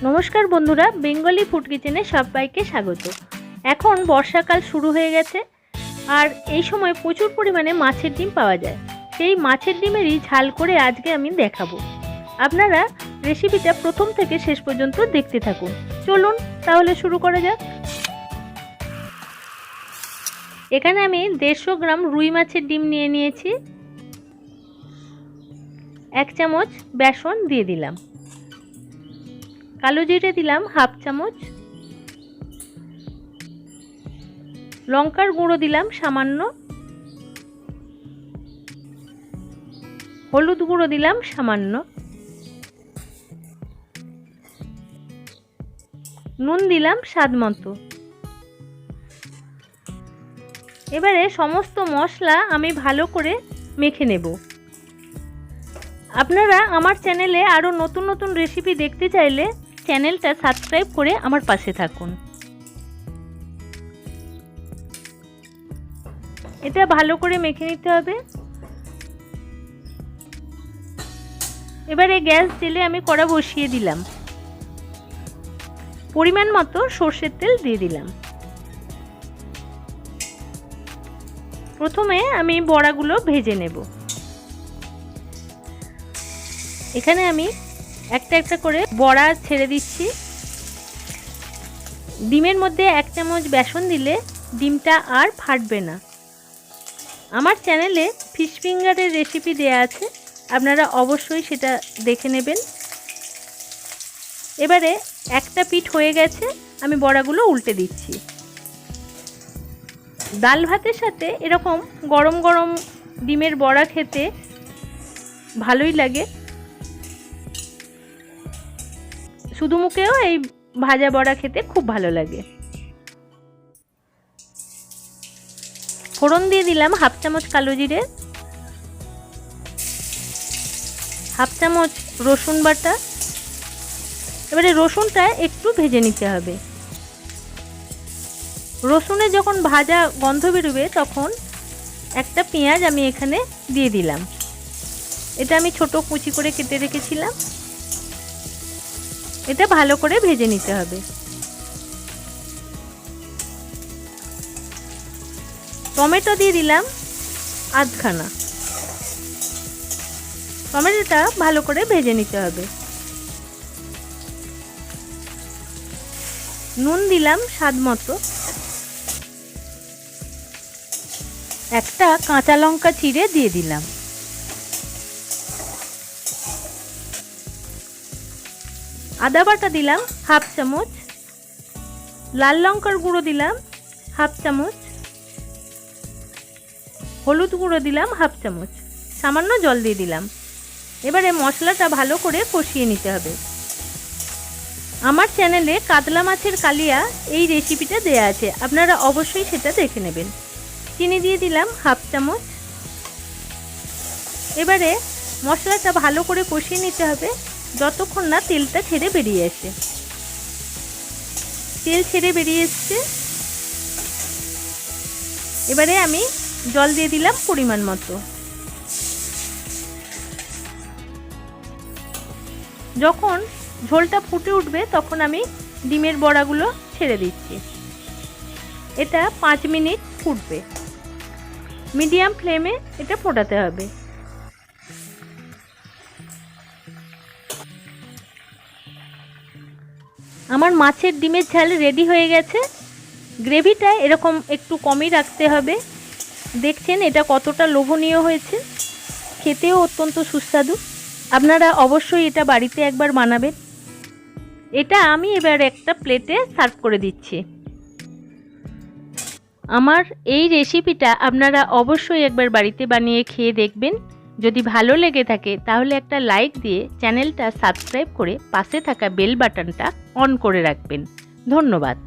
नमस्कार बंधुरा बेंगली फूड किचेने सबाइके स्वागत। एखन बर्षाकाल शुरू हो गेছে আর এই সময় প্রচুর পরিমাণে মাছের ডিম পাওয়া যায়। সেই মাছের ডিমেরই ঝাল করে আজকে আমি দেখাবো। আপনারা রেসিপিটা প্রথম থেকে শেষ পর্যন্ত দেখতে থাকুন। চলুন তাহলে শুরু করা যাক। এখানে আমি 150 গ্রাম রুই মাছের ডিম নিয়ে নিয়েছি। 1 চামচ বেসন দিয়ে দিলাম, কালো জিরে দিলাম हाफ চামচ, লঙ্কার গুঁড়ো দিলাম সামান্য, হলুদ গুঁড়ো দিলাম সামান্য, নুন দিলাম স্বাদ মতো। এবারে সমস্ত মশলা আমি ভালো করে মেখে নেব। আপনারা আমার চ্যানেলে আরো নতুন নতুন রেসিপি দেখতে চাইলে চ্যানেলটা সাবস্ক্রাইব করে আমার পাশে থাকুন। এটা ভালো করে মেখে নিতে হবে। এবারে গ্যাস জেলে আমি কড়া বসিয়ে দিলাম, পরিমাণ মতো সরষের তেল দিয়ে দিলাম। প্রথমে আমি বড়াগুলো ভেজে নেব। এখানে আমি একটা একটা করে বড়া ছেড়ে দিচ্ছি। ডিমের মধ্যে 1 চামচ বেসন দিলে ডিমটা আর ফাটবে না। আমার চ্যানেলে ফিশ ফিঙ্গারের রেসিপি দেয়া আছে, আপনারা অবশ্যই সেটা দেখে নেবেন। এবারে একটা পিঠ হয়ে গেছে, আমি বড়াগুলো উল্টে দিচ্ছি। ডাল ভাতের সাথে এরকম গরম গরম ডিমের বড়া খেতে ভালোই লাগে। শুধু মুখেও এই ভাজা বড়া খেতে খুব ভালো লাগে। ফোড়ন দিয়ে দিলাম हाफ চামচ কালো জিরে, हाफ চামচ রসুন বাটা। এবারে রসুনটা একটু ভেজে নিতে হবে। রসুনে যখন ভাজা গন্ধ বেরোবে তখন একটা পেঁয়াজ আমি এখানে দিয়ে দিলাম। এটা আমি ছোট কুচি করে কেটে রেখেছিলাম। এটা ভালো করে ভেজে নিতে হবে। টমেটো দিয়ে দিলাম আধখানা। টমেটোটা ভালো করে ভেজে নিতে হবে। নুন দিলাম স্বাদ মতো। একটা কাঁচা লঙ্কা চিড়ে দিয়ে দিলাম। আদা বাটা দিলাম हाफ চামচ, লাল লঙ্কার গুঁড়ো দিলাম हाफ চামচ, হলুদ গুঁড়ো দিলাম हाफ চামচ, সামান্য জল দিয়ে দিলাম। এবারে মশলাটা ভালো করে কষিয়ে নিতে হবে। আমার চ্যানেলে কাতলা মাছের কালিয়া এই রেসিপিটা দেয়া আছে, আপনারা অবশ্যই সেটা দেখে নেবেন। চিনি দিয়ে দিলাম हाफ চামচ। এবারে মশলাটা ভালো করে কষিয়ে নিতে হবে যতক্ষণ না তেলটা ছেড়ে বেরিয়ে আসে। তেল ছেড়ে বেরিয়ে এসছে। এবারে আমি জল দিয়ে দিলাম পরিমাণ মতো। যখন ঝোলটা ফুটে উঠবে তখন আমি ডিমের বড়াগুলো ছেড়ে দিচ্ছি। এটা 5 মিনিট ফুটবে। মিডিয়াম ফ্লেমে এটা ফোটাতে হবে। আমার মাছের ডিমের ঝাল রেডি হয়ে গেছে। গ্রেভিটা এরকম একটু কমই রাখতে হবে। দেখছেন এটা কতটা লোভনীয় হয়েছে, খেতেও অত্যন্ত সুস্বাদু। আপনারা অবশ্যই এটা বাড়িতে একবার বানাবেন। এটা আমি এবার একটা প্লেটে সার্ভ করে দিচ্ছি। আমার এই রেসিপিটা আপনারা অবশ্যই একবার বাড়িতে বানিয়ে খেয়ে দেখবেন। যদি ভালো লেগে থাকে তাহলে একটা লাইক দিয়ে চ্যানেলটা সাবস্ক্রাইব করে পাশে থাকা বেল বাটনটা অন করে রাখবেন। ধন্যবাদ।